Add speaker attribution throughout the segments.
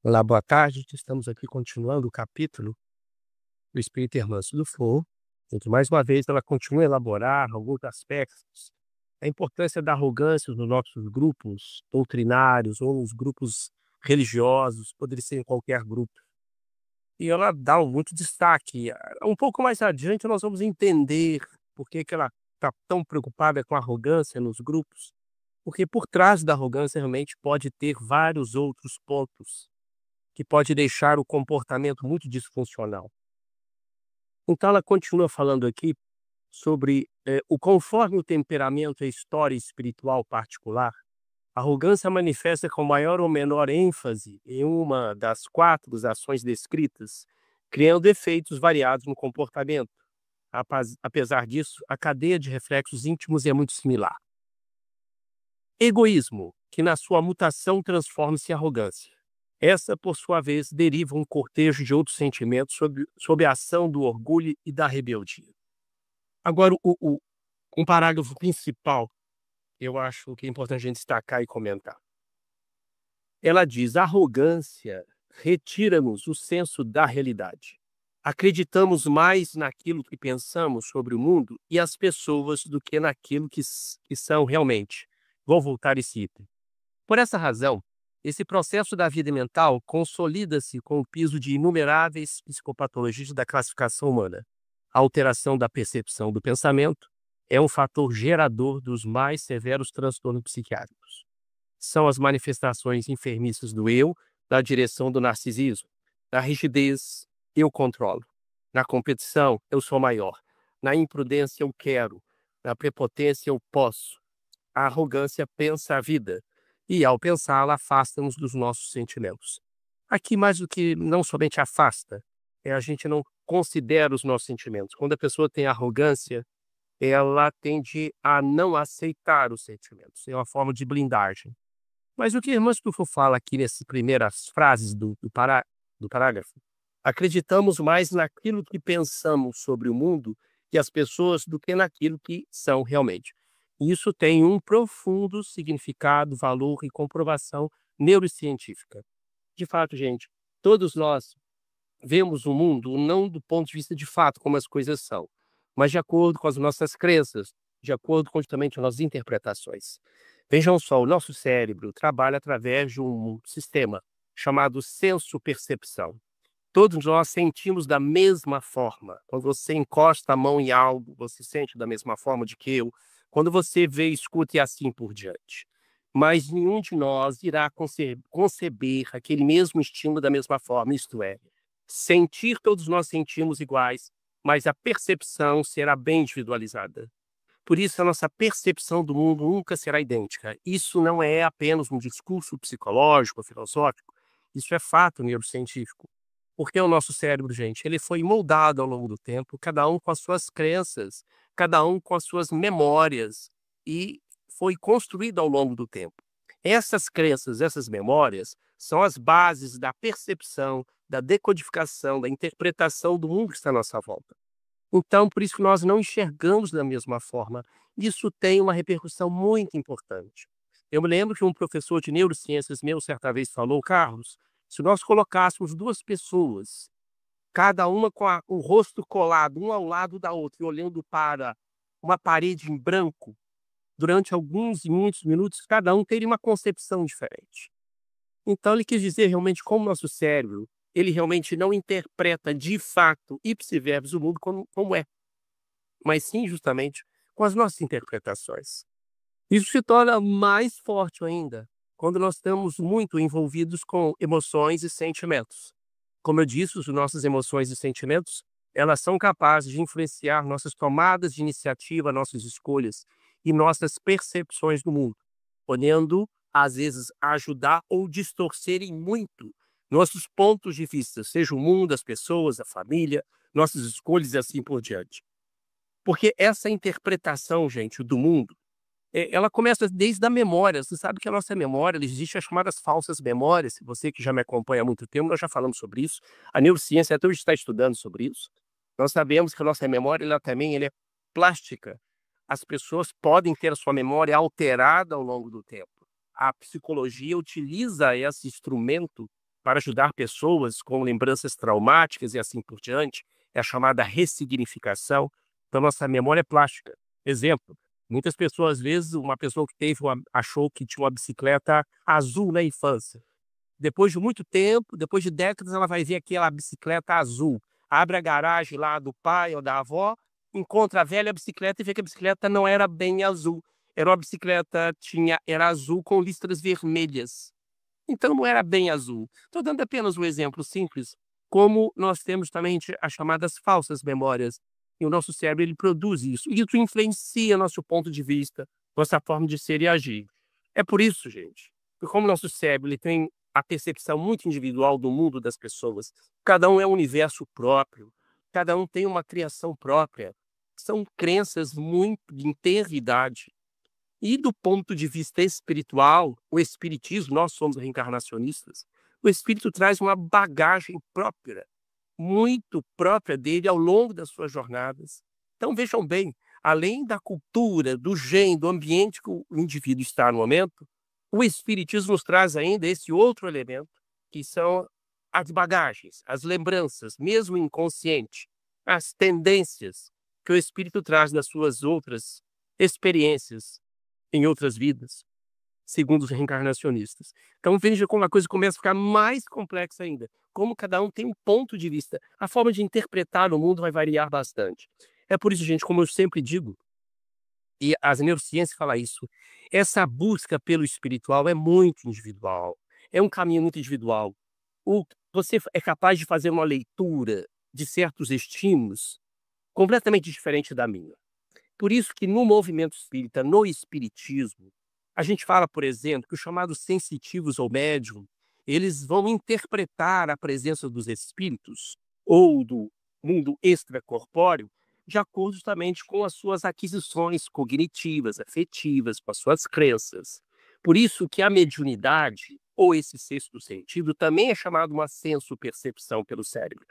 Speaker 1: Olá, boa tarde. Estamos aqui continuando o capítulo do Espírito Hermanso do Fogo, em que mais uma vez ela continua a elaborar alguns aspectos da importância da arrogância nos nossos grupos doutrinários ou nos grupos religiosos, poderia ser em qualquer grupo. E ela dá muito destaque. Um pouco mais adiante nós vamos entender por que que ela está tão preocupada com a arrogância nos grupos, porque por trás da arrogância realmente pode ter vários outros pontos que pode deixar o comportamento muito disfuncional. Então ela continua falando aqui sobre, o conforme o temperamento e a história espiritual particular, a arrogância manifesta com maior ou menor ênfase em uma das 4 ações descritas, criando efeitos variados no comportamento. Apesar disso, a cadeia de reflexos íntimos é muito similar. Egoísmo, que na sua mutação transforma-se em arrogância. Essa, por sua vez, deriva um cortejo de outros sentimentos sob a ação do orgulho e da rebeldia. Agora, um parágrafo principal, eu acho que é importante a gente destacar e comentar. Ela diz: a arrogância retira-nos o senso da realidade. Acreditamos mais naquilo que pensamos sobre o mundo e as pessoas do que naquilo que são realmente. Vou voltar esse item. Por essa razão, esse processo da vida mental consolida-se com o piso de inumeráveis psicopatologias da classificação humana. A alteração da percepção do pensamento é um fator gerador dos mais severos transtornos psiquiátricos. São as manifestações enfermiças do eu, na direção do narcisismo. Na rigidez, eu controlo. Na competição, eu sou maior. Na imprudência, eu quero. Na prepotência, eu posso. A arrogância pensa a vida. E, ao pensá-la, afasta-nos dos nossos sentimentos. Aqui, mais do que não somente afasta, a gente não considera os nossos sentimentos. Quando a pessoa tem arrogância, ela tende a não aceitar os sentimentos. É uma forma de blindagem. Mas o que a irmã Stufo fala aqui nessas primeiras frases do parágrafo, acreditamos mais naquilo que pensamos sobre o mundo e as pessoas do que naquilo que são realmente. Isso tem um profundo significado, valor e comprovação neurocientífica. De fato, gente, todos nós vemos o mundo não do ponto de vista de fato como as coisas são, mas de acordo com as nossas crenças, de acordo com justamente as nossas interpretações. Vejam só, o nosso cérebro trabalha através de um sistema chamado senso-percepção. Todos nós sentimos da mesma forma. Quando você encosta a mão em algo, você sente da mesma forma de que eu. Quando você vê, escuta e assim por diante. Mas nenhum de nós irá conceber aquele mesmo estímulo da mesma forma, isto é, sentir todos nós sentimos iguais, mas a percepção será bem individualizada. Por isso, a nossa percepção do mundo nunca será idêntica. Isso não é apenas um discurso psicológico, filosófico, isso é fato neurocientífico. Porque o nosso cérebro, gente, ele foi moldado ao longo do tempo, cada um com as suas crenças, cada um com as suas memórias, e foi construído ao longo do tempo. Essas crenças, essas memórias, são as bases da percepção, da decodificação, da interpretação do mundo que está à nossa volta. Então, por isso que nós não enxergamos da mesma forma. Isso tem uma repercussão muito importante. Eu me lembro que um professor de neurociências meu certa vez falou: Carlos, se nós colocássemos 2 pessoas, cada uma com o rosto colado, um ao lado da outra, e olhando para uma parede em branco, durante alguns e muitos minutos, cada um teria uma concepção diferente. Então ele quis dizer realmente como o nosso cérebro, ele realmente não interpreta de fato, ipsi verbis, o mundo como é, mas sim justamente com as nossas interpretações. Isso se torna mais forte ainda quando nós estamos muito envolvidos com emoções e sentimentos. Como eu disse, as nossas emoções e sentimentos, elas são capazes de influenciar nossas tomadas de iniciativa, nossas escolhas e nossas percepções do mundo, podendo, às vezes, ajudar ou distorcerem muito nossos pontos de vista, seja o mundo, as pessoas, a família, nossas escolhas e assim por diante. Porque essa interpretação, gente, do mundo, ela começa desde a memória. Você sabe que a nossa memória, existe as chamadas falsas memórias. Você que já me acompanha há muito tempo, nós já falamos sobre isso. A neurociência até hoje está estudando sobre isso. Nós sabemos que a nossa memória, ela é plástica. As pessoas podem ter a sua memória alterada ao longo do tempo. A psicologia utiliza esse instrumento para ajudar pessoas com lembranças traumáticas e assim por diante, é a chamada ressignificação da nossa memória plástica. Exemplo, muitas pessoas, às vezes, uma pessoa que achou que tinha uma bicicleta azul na infância. Depois de muito tempo, depois de décadas, ela vai ver aquela bicicleta azul. Abre a garagem lá do pai ou da avó, encontra a velha bicicleta e vê que a bicicleta não era bem azul. Era uma bicicleta, era azul com listras vermelhas. Então não era bem azul. Estou dando apenas um exemplo simples, como nós temos também as chamadas falsas memórias. E o nosso cérebro ele produz isso. E isso influencia nosso ponto de vista, nossa forma de ser e agir. É por isso, gente, que como nosso cérebro ele tem a percepção muito individual do mundo das pessoas, cada um é um universo próprio, cada um tem uma criação própria. São crenças muito de integridade. E do ponto de vista espiritual, o espiritismo, nós somos reencarnacionistas, o espírito traz uma bagagem própria, muito própria dele ao longo das suas jornadas. Então vejam bem, além da cultura, do gênero, do ambiente que o indivíduo está no momento, o espiritismo nos traz ainda esse outro elemento, que são as bagagens, as lembranças, mesmo inconsciente, as tendências que o espírito traz das suas outras experiências em outras vidas, segundo os reencarnacionistas. Então veja como a coisa começa a ficar mais complexa ainda, como cada um tem um ponto de vista. A forma de interpretar o mundo vai variar bastante. É por isso, gente, como eu sempre digo, e as neurociências falam isso, essa busca pelo espiritual é muito individual, é um caminho muito individual. Você é capaz de fazer uma leitura de certos estímulos completamente diferente da minha. Por isso que no movimento espírita, no espiritismo, a gente fala, por exemplo, que os chamados sensitivos ou médium, eles vão interpretar a presença dos espíritos ou do mundo extracorpóreo de acordo justamente com as suas aquisições cognitivas, afetivas, com as suas crenças. Por isso que a mediunidade, ou esse sexto sentido, também é chamado uma senso-percepção pelo cérebro.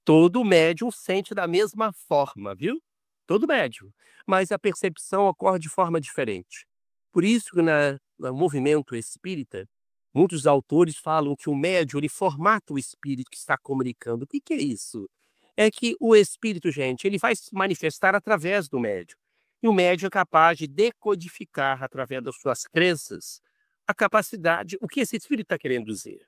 Speaker 1: Todo médium sente da mesma forma, viu? Todo médium. Mas a percepção ocorre de forma diferente. Por isso que no movimento espírita, muitos autores falam que o médium ele formata o espírito que está comunicando. O que é isso? É que o espírito, gente, ele vai se manifestar através do médium. E o médium é capaz de decodificar, através das suas crenças, a capacidade, o que esse espírito está querendo dizer.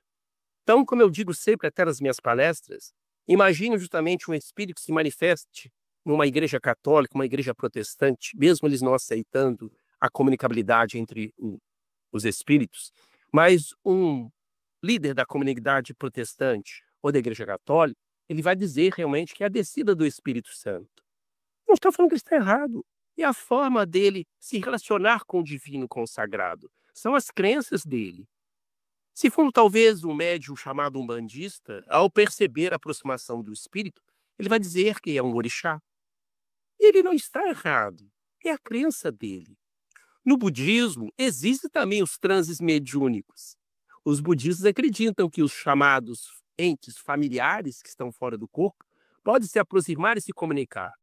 Speaker 1: Então, como eu digo sempre até nas minhas palestras, imagine justamente um espírito que se manifeste numa igreja católica, uma igreja protestante, mesmo eles não aceitando a comunicabilidade entre os espíritos, mas um líder da comunidade protestante ou da igreja católica, ele vai dizer realmente que é a descida do Espírito Santo. Não estou falando que isso está errado. É a forma dele se relacionar com o divino, com o sagrado. São as crenças dele. Se for talvez um médium chamado umbandista, ao perceber a aproximação do espírito, ele vai dizer que é um orixá. E ele não está errado. É a crença dele. No budismo, existem também os transes mediúnicos. Os budistas acreditam que os chamados entes familiares que estão fora do corpo podem se aproximar e se comunicar.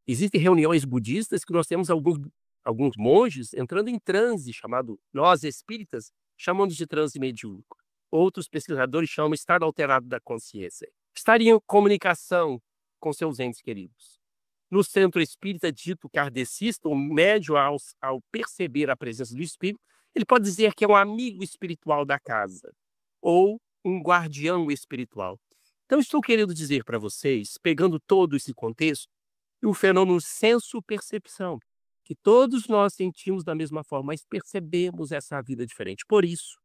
Speaker 1: Existem reuniões budistas que nós temos alguns monges entrando em transe, chamado nós espíritas chamamos de transe mediúnico. Outros pesquisadores chamam de estado alterado da consciência. Estariam em comunicação com seus entes queridos. No centro espírita dito kardecista, o médium, ao perceber a presença do espírito, ele pode dizer que é um amigo espiritual da casa ou um guardião espiritual. Então, estou querendo dizer para vocês, pegando todo esse contexto, o fenômeno senso-percepção, que todos nós sentimos da mesma forma, mas percebemos essa vida diferente. Por isso,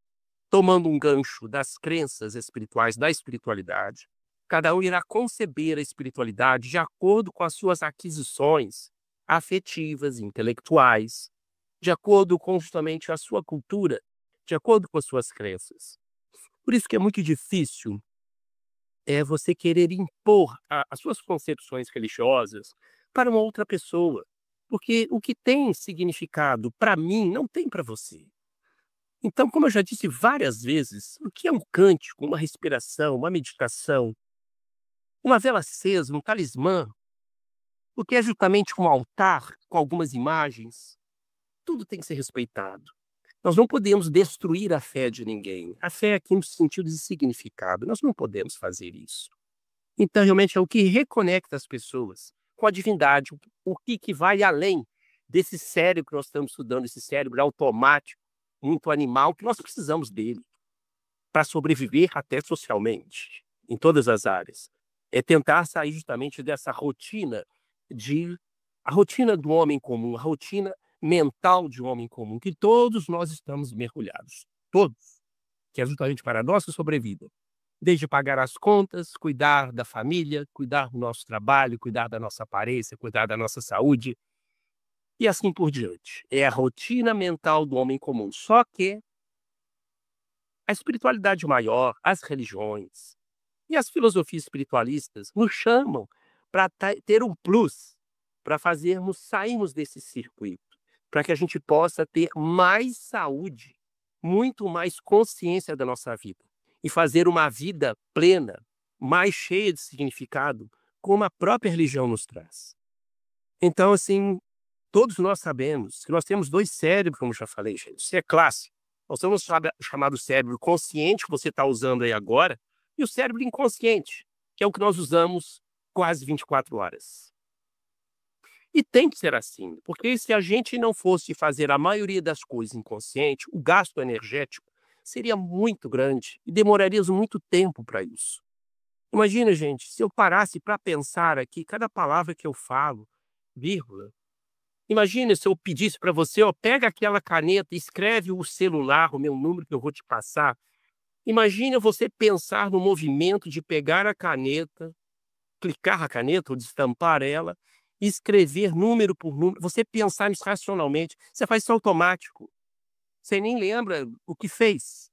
Speaker 1: tomando um gancho das crenças espirituais, da espiritualidade, cada um irá conceber a espiritualidade de acordo com as suas aquisições afetivas, intelectuais, de acordo com justamente a sua cultura, de acordo com as suas crenças. Por isso que é muito difícil você querer impor as suas concepções religiosas para uma outra pessoa, porque o que tem significado para mim não tem para você. Então, como eu já disse várias vezes, o que é um cântico, uma respiração, uma meditação, uma vela acesa, um talismã, o que é justamente um altar com algumas imagens, tudo tem que ser respeitado. Nós não podemos destruir a fé de ninguém. A fé aqui no sentido de significado. Nós não podemos fazer isso. Então, realmente, é o que reconecta as pessoas com a divindade, o que vai além desse cérebro que nós estamos estudando, esse cérebro automático, muito animal, que nós precisamos dele para sobreviver até socialmente, em todas as áreas. É tentar sair justamente dessa rotina a rotina do homem comum, a rotina mental de um homem comum, que todos nós estamos mergulhados, todos, que é justamente para a nossa sobrevida. Desde pagar as contas, cuidar da família, cuidar do nosso trabalho, cuidar da nossa aparência, cuidar da nossa saúde, e assim por diante. É a rotina mental do homem comum. Só que a espiritualidade maior, as religiões e as filosofias espiritualistas nos chamam para ter um plus, para sairmos desse circuito, para que a gente possa ter mais saúde, muito mais consciência da nossa vida e fazer uma vida plena, mais cheia de significado, como a própria religião nos traz. Então, assim, todos nós sabemos que nós temos 2 cérebros, como já falei, gente, isso é clássico. Nós temos o chamado cérebro consciente, que você está usando aí agora, e o cérebro inconsciente, que é o que nós usamos quase 24 horas. E tem que ser assim, porque se a gente não fosse fazer a maioria das coisas inconsciente, o gasto energético seria muito grande e demoraríamos muito tempo para isso. Imagina, gente, se eu parasse para pensar aqui cada palavra que eu falo, vírgula. Imagina se eu pedisse para você, ó, pega aquela caneta, escreve o celular, o meu número que eu vou te passar. Imagina você pensar no movimento de pegar a caneta, clicar a caneta ou destampar ela, e escrever número por número. Você pensar nisso racionalmente, você faz isso automático. Você nem lembra o que fez.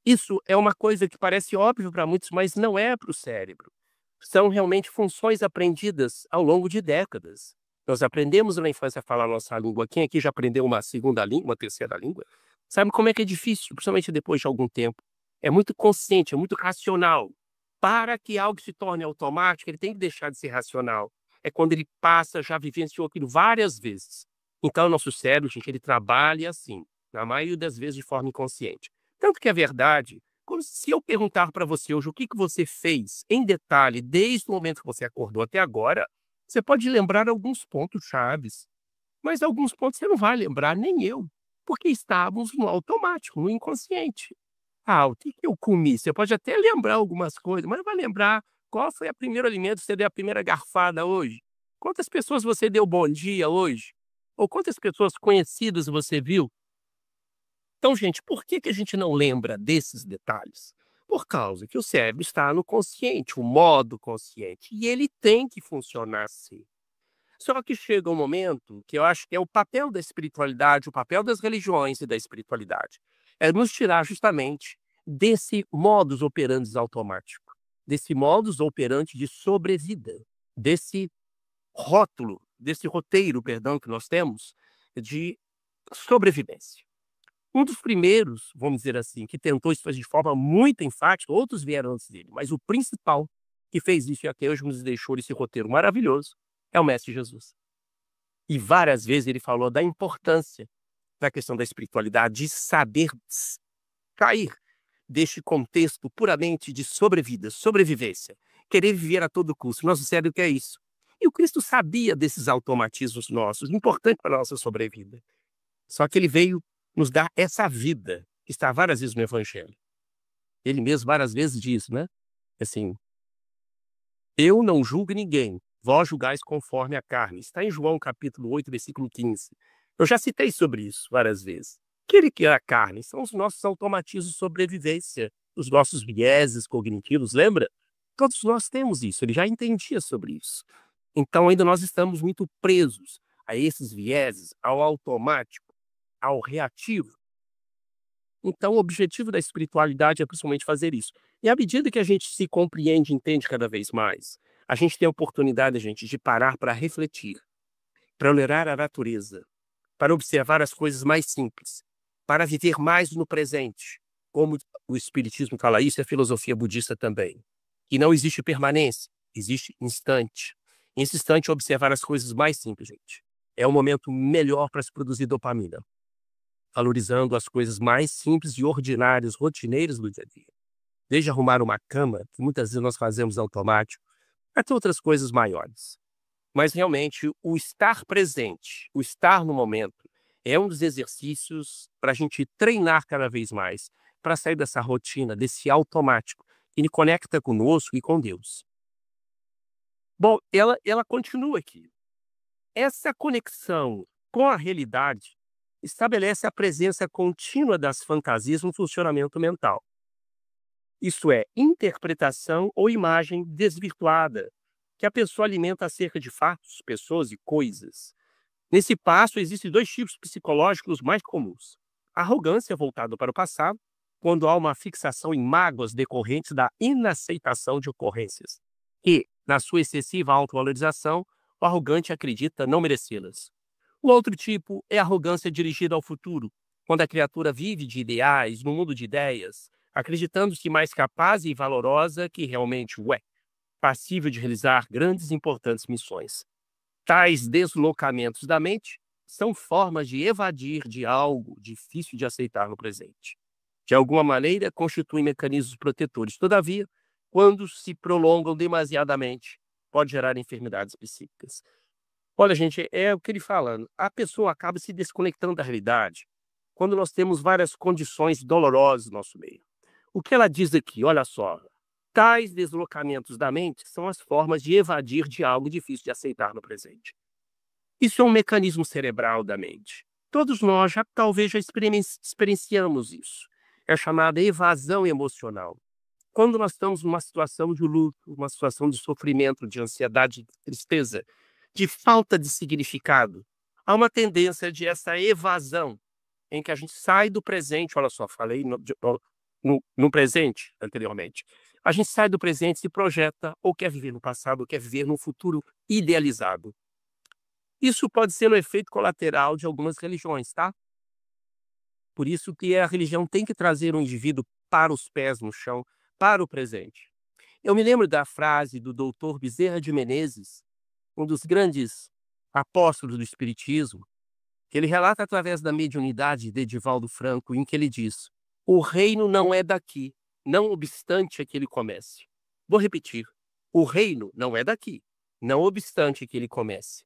Speaker 1: Isso é uma coisa que parece óbvio para muitos, mas não é para o cérebro. São realmente funções aprendidas ao longo de décadas. Nós aprendemos na infância a falar a nossa língua. Quem aqui já aprendeu uma segunda língua, uma terceira língua? Sabe como é que é difícil, principalmente depois de algum tempo. É muito consciente, é muito racional. Para que algo se torne automático, ele tem que deixar de ser racional. É quando ele passa, já vivenciou aquilo várias vezes. Então, o nosso cérebro, gente, ele trabalha assim, na maioria das vezes de forma inconsciente. Tanto que é verdade, como se eu perguntar para você hoje o que você fez em detalhe desde o momento que você acordou até agora, você pode lembrar alguns pontos chaves, mas alguns pontos você não vai lembrar, nem eu, porque estávamos no automático, no inconsciente. O que eu comi? Você pode até lembrar algumas coisas, mas não vai lembrar qual foi o primeiro alimento que você deu a primeira garfada hoje. Quantas pessoas você deu bom dia hoje? Ou quantas pessoas conhecidas você viu? Então, gente, por que a gente não lembra desses detalhes? Por causa que o cérebro está no consciente, o modo consciente, e ele tem que funcionar assim. Só que chega um momento que eu acho que é o papel da espiritualidade, o papel das religiões e da espiritualidade, é nos tirar justamente desse modus operandi automático, desse modus operandi de sobrevida, desse rótulo, desse roteiro, perdão, que nós temos de sobrevivência. Um dos primeiros, vamos dizer assim, que tentou isso de forma muito enfática, outros vieram antes dele, mas o principal que fez isso e até hoje nos deixou esse roteiro maravilhoso é o Mestre Jesus. E várias vezes ele falou da importância da questão da espiritualidade, de saber cair deste contexto puramente de sobrevida, sobrevivência, querer viver a todo custo. Nosso cérebro quer isso. E o Cristo sabia desses automatismos nossos, importantes para a nossa sobrevida. Só que ele veio nos dar essa vida, que está várias vezes no Evangelho. Ele mesmo várias vezes diz, né? Assim, eu não julgo ninguém, vós julgais conforme a carne. Está em João capítulo 8, versículo 15. Eu já citei sobre isso várias vezes. Aquele que é a carne são os nossos automatismos de sobrevivência, os nossos vieses cognitivos, lembra? Todos nós temos isso, ele já entendia sobre isso. Então ainda nós estamos muito presos a esses vieses, ao automático, ao reativo. Então o objetivo da espiritualidade é principalmente fazer isso. E à medida que a gente se compreende e entende cada vez mais, a gente tem a oportunidade, gente, de parar para refletir, para olhar a natureza, para observar as coisas mais simples, para viver mais no presente, como o Espiritismo fala isso e a filosofia budista também. Que não existe permanência, existe instante. E esse instante observar as coisas mais simples, gente. É o momento melhor para se produzir dopamina. valorizando as coisas mais simples e ordinárias, rotineiras do dia a dia. Desde arrumar uma cama, que muitas vezes nós fazemos automático, até outras coisas maiores. Mas realmente o estar presente, o estar no momento, é um dos exercícios para a gente treinar cada vez mais, para sair dessa rotina, desse automático, que me conecta conosco e com Deus. Bom, ela continua aqui. Essa conexão com a realidade estabelece a presença contínua das fantasias no funcionamento mental. Isso é, interpretação ou imagem desvirtuada, que a pessoa alimenta acerca de fatos, pessoas e coisas. Nesse passo, existem dois tipos psicológicos mais comuns. A arrogância voltada para o passado, quando há uma fixação em mágoas decorrentes da inaceitação de ocorrências. E, na sua excessiva autovalorização, o arrogante acredita não merecê-las. O outro tipo é a arrogância dirigida ao futuro, quando a criatura vive de ideais, no mundo de ideias, acreditando-se mais capaz e valorosa que realmente o é, passível de realizar grandes e importantes missões. Tais deslocamentos da mente são formas de evadir de algo difícil de aceitar no presente. De alguma maneira, constituem mecanismos protetores. Todavia, quando se prolongam demasiadamente, pode gerar enfermidades psíquicas. Olha, gente, é o que ele fala. A pessoa acaba se desconectando da realidade quando nós temos várias condições dolorosas no nosso meio. O que ela diz aqui, olha só. Tais deslocamentos da mente são as formas de evadir de algo difícil de aceitar no presente. Isso é um mecanismo cerebral da mente. Todos nós talvez já experienciamos isso. É chamada evasão emocional. Quando nós estamos numa situação de luto, uma situação de sofrimento, de ansiedade, de tristeza, de falta de significado, há uma tendência de essa evasão, em que a gente sai do presente, olha só, falei no presente anteriormente. A gente sai do presente e se projeta, ou quer viver no passado, ou quer viver num futuro idealizado. Isso pode ser um efeito colateral de algumas religiões, tá? Por isso que a religião tem que trazer o indivíduo para os pés no chão, para o presente. Eu me lembro da frase do doutor Bezerra de Menezes, um dos grandes apóstolos do Espiritismo, que ele relata através da mediunidade de Edivaldo Franco, em que ele diz: o reino não é daqui, não obstante que ele comece. Vou repetir: o reino não é daqui, não obstante que ele comece.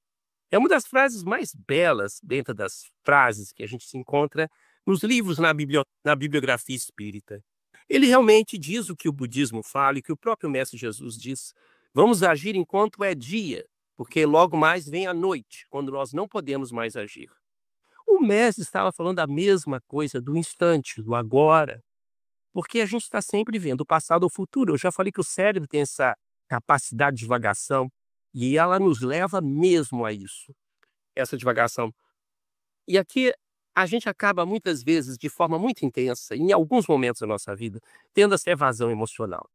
Speaker 1: É uma das frases mais belas dentro das frases que a gente se encontra nos livros na bibliografia espírita. Ele realmente diz o que o budismo fala e que o próprio Mestre Jesus diz. Vamos agir enquanto é dia, porque logo mais vem a noite, quando nós não podemos mais agir. O Mestre estava falando a mesma coisa do instante, do agora, porque a gente está sempre vendo o passado ou o futuro. Eu já falei que o cérebro tem essa capacidade de divagação e ela nos leva mesmo a isso, essa divagação. E aqui a gente acaba muitas vezes, de forma muito intensa, em alguns momentos da nossa vida, tendo essa evasão emocional.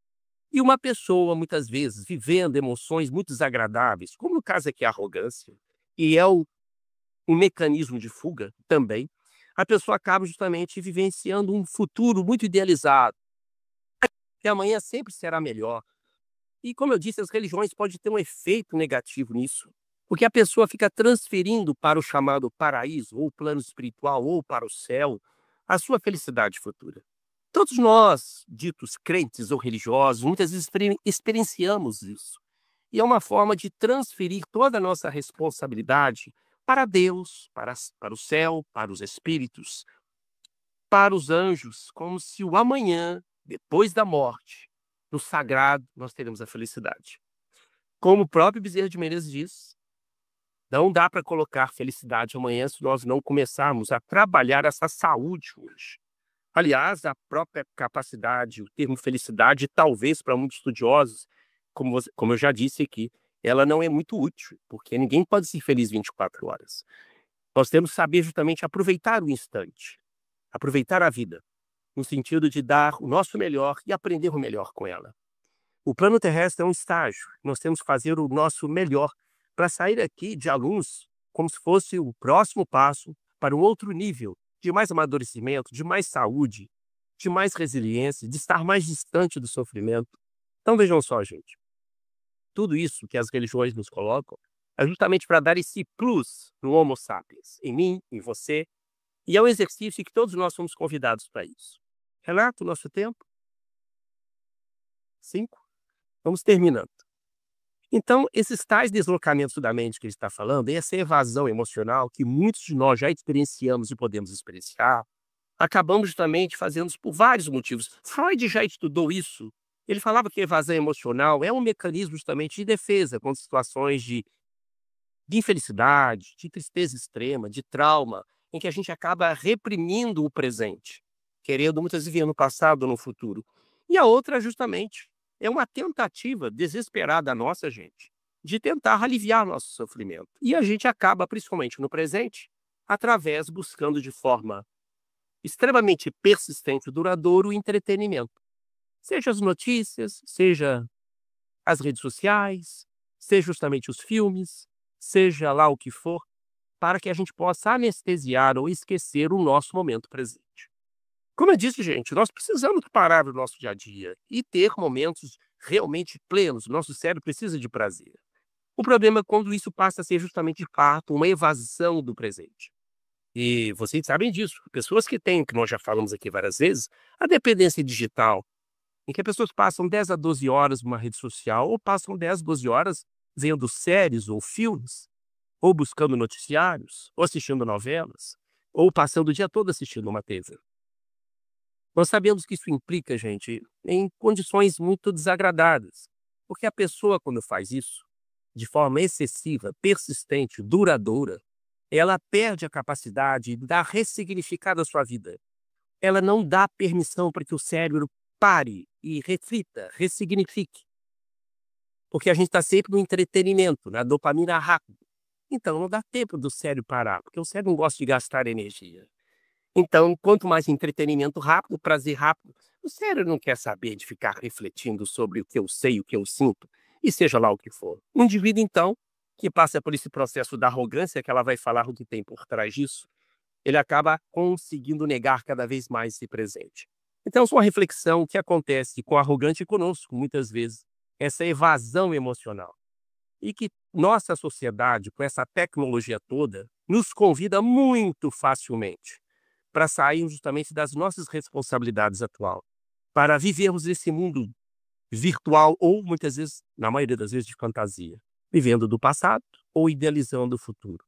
Speaker 1: E uma pessoa, muitas vezes, vivendo emoções muito desagradáveis, como no caso aqui a arrogância, e é um mecanismo de fuga também, a pessoa acaba justamente vivenciando um futuro muito idealizado, que amanhã sempre será melhor. E, como eu disse, as religiões podem ter um efeito negativo nisso, porque a pessoa fica transferindo para o chamado paraíso, ou plano espiritual, ou para o céu, a sua felicidade futura. Todos nós, ditos crentes ou religiosos, muitas vezes experienciamos isso. E é uma forma de transferir toda a nossa responsabilidade para Deus, para o céu, para os espíritos, para os anjos, como se o amanhã, depois da morte, no sagrado, nós teremos a felicidade. Como o próprio Bezerra de Menezes diz, não dá para colocar felicidade amanhã se nós não começarmos a trabalhar essa saúde hoje. Aliás, a própria capacidade, o termo felicidade, talvez para muitos estudiosos, como eu já disse aqui, ela não é muito útil, porque ninguém pode ser feliz 24 horas. Nós temos que saber justamente aproveitar o instante, aproveitar a vida, no sentido de dar o nosso melhor e aprender o melhor com ela. O plano terrestre é um estágio, nós temos que fazer o nosso melhor para sair aqui de alunos como se fosse o próximo passo para um outro nível, de mais amadurecimento, de mais saúde, de mais resiliência, de estar mais distante do sofrimento. Então vejam só, gente, tudo isso que as religiões nos colocam é justamente para dar esse plus no Homo sapiens, em mim, em você, E é um exercício que todos nós somos convidados para isso. Renato, nosso tempo? 5? Vamos terminando. Então, esses tais deslocamentos da mente que ele está falando, essa evasão emocional que muitos de nós já experienciamos e podemos experienciar, acabamos justamente fazendo por vários motivos. Freud já estudou isso. Ele falava que a evasão emocional é um mecanismo justamente de defesa contra situações de infelicidade, de tristeza extrema, de trauma, em que a gente acaba reprimindo o presente, querendo muitas vezes viver no passado ou no futuro. E a outra, justamente, é uma tentativa desesperada nossa, gente, de tentar aliviar nosso sofrimento. E a gente acaba, principalmente no presente, através buscando de forma extremamente persistente e duradouro o entretenimento. Seja as notícias, seja as redes sociais, seja justamente os filmes, seja lá o que for, para que a gente possa anestesiar ou esquecer o nosso momento presente. Como eu disse, gente, nós precisamos parar do nosso dia a dia e ter momentos realmente plenos. O nosso cérebro precisa de prazer. O problema é quando isso passa a ser justamente de fato uma evasão do presente. E vocês sabem disso. Pessoas que têm, que nós já falamos aqui várias vezes, a dependência digital, em que as pessoas passam 10 a 12 horas numa rede social, ou passam 10, 12 horas vendo séries ou filmes, ou buscando noticiários, ou assistindo novelas, ou passando o dia todo assistindo uma TV. Nós sabemos que isso implica, gente, em condições muito desagradáveis, porque a pessoa, quando faz isso, de forma excessiva, persistente, duradoura, ela perde a capacidade de dar ressignificado à sua vida. Ela não dá permissão para que o cérebro pare e reflita, ressignifique. Porque a gente está sempre no entretenimento, na dopamina rápida. Então não dá tempo do cérebro parar, porque o cérebro não gosta de gastar energia. Então, quanto mais entretenimento rápido, prazer rápido, o cérebro não quer saber de ficar refletindo sobre o que eu sei, o que eu sinto, e seja lá o que for. Um indivíduo, então, que passa por esse processo da arrogância, que ela vai falar o que tem por trás disso, ele acaba conseguindo negar cada vez mais esse presente. Então, isso é uma reflexão que acontece com o arrogante conosco, muitas vezes, essa evasão emocional. E que nossa sociedade, com essa tecnologia toda, nos convida muito facilmente para sairmos justamente das nossas responsabilidades atuais, para vivermos esse mundo virtual ou, muitas vezes, na maioria das vezes, de fantasia, vivendo do passado ou idealizando o futuro.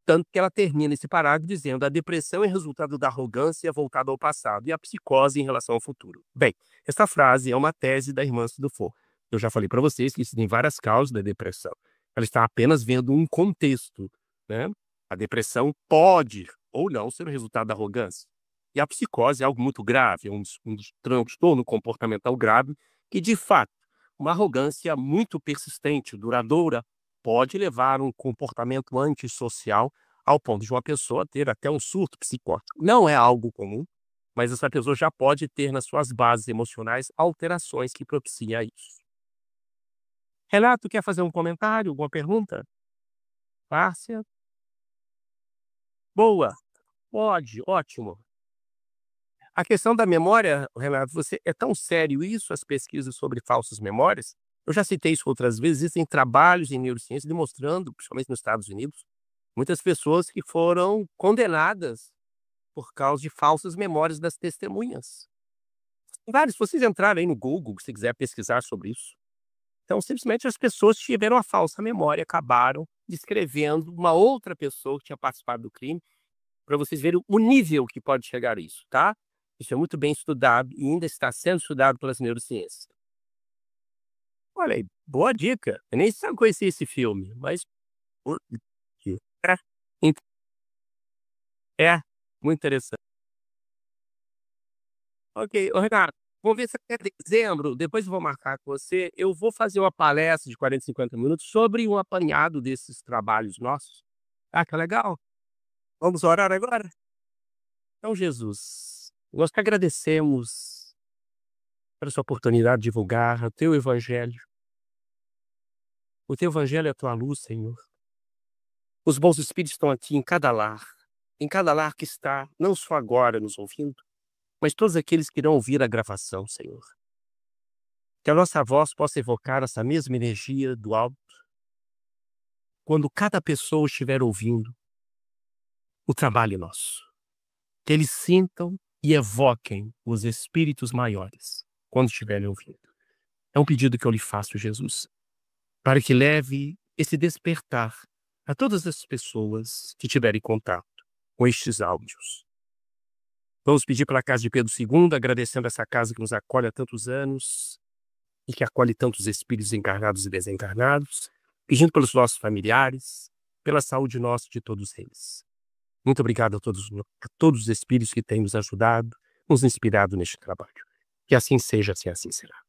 Speaker 1: Tanto que ela termina esse parágrafo dizendo: a depressão é resultado da arrogância voltada ao passado e a psicose em relação ao futuro. Bem, essa frase é uma tese da irmã Dufour. Eu já falei para vocês que existem várias causas da depressão. Ela está apenas vendo um contexto, né? A depressão pode ou não ser o resultado da arrogância. E a psicose é algo muito grave, é um transtorno comportamental grave que, de fato, uma arrogância muito persistente, duradoura, pode levar a um comportamento antissocial ao ponto de uma pessoa ter até um surto psicótico. Não é algo comum, mas essa pessoa já pode ter nas suas bases emocionais alterações que propiciam isso. Renato, quer fazer um comentário, alguma pergunta? Márcia? Boa, pode, ótimo. A questão da memória, Renato, você é tão sério isso, as pesquisas sobre falsas memórias? Eu já citei isso outras vezes, existem trabalhos em neurociência demonstrando, principalmente nos Estados Unidos, muitas pessoas que foram condenadas por causa de falsas memórias das testemunhas. Vários, se vocês entrarem aí no Google, se quiser pesquisar sobre isso. Então, simplesmente as pessoas tiveram a falsa memória, acabaram descrevendo uma outra pessoa que tinha participado do crime, para vocês verem o nível que pode chegar a isso, tá? Isso é muito bem estudado e ainda está sendo estudado pelas neurociências. Olha aí, boa dica. Eu nem sabe conhecer esse filme, mas é, ent é, muito interessante. Ok, ô Renato, vamos ver se até dezembro, depois eu vou marcar com você, eu vou fazer uma palestra de 40, 50 minutos sobre um apanhado desses trabalhos nossos. Ah, que legal. Vamos orar agora? Então, Jesus, nós te agradecemos por essa oportunidade de divulgar o teu evangelho. O teu evangelho é a tua luz, Senhor. Os bons espíritos estão aqui em cada lar que está, não só agora nos ouvindo, mas todos aqueles que irão ouvir a gravação, Senhor. Que a nossa voz possa evocar essa mesma energia do alto, quando cada pessoa estiver ouvindo, o trabalho nosso. Que eles sintam e evoquem os espíritos maiores quando estiverem ouvindo. É um pedido que eu lhe faço, Jesus, para que leve esse despertar a todas as pessoas que tiverem contato com estes áudios. Vamos pedir para a Casa de Pedro II, agradecendo essa casa que nos acolhe há tantos anos e que acolhe tantos espíritos encarnados e desencarnados, pedindo pelos nossos familiares, pela saúde nossa e de todos eles. Muito obrigado a todos os espíritos que têm nos ajudado, nos inspirado neste trabalho. Que assim seja, assim será.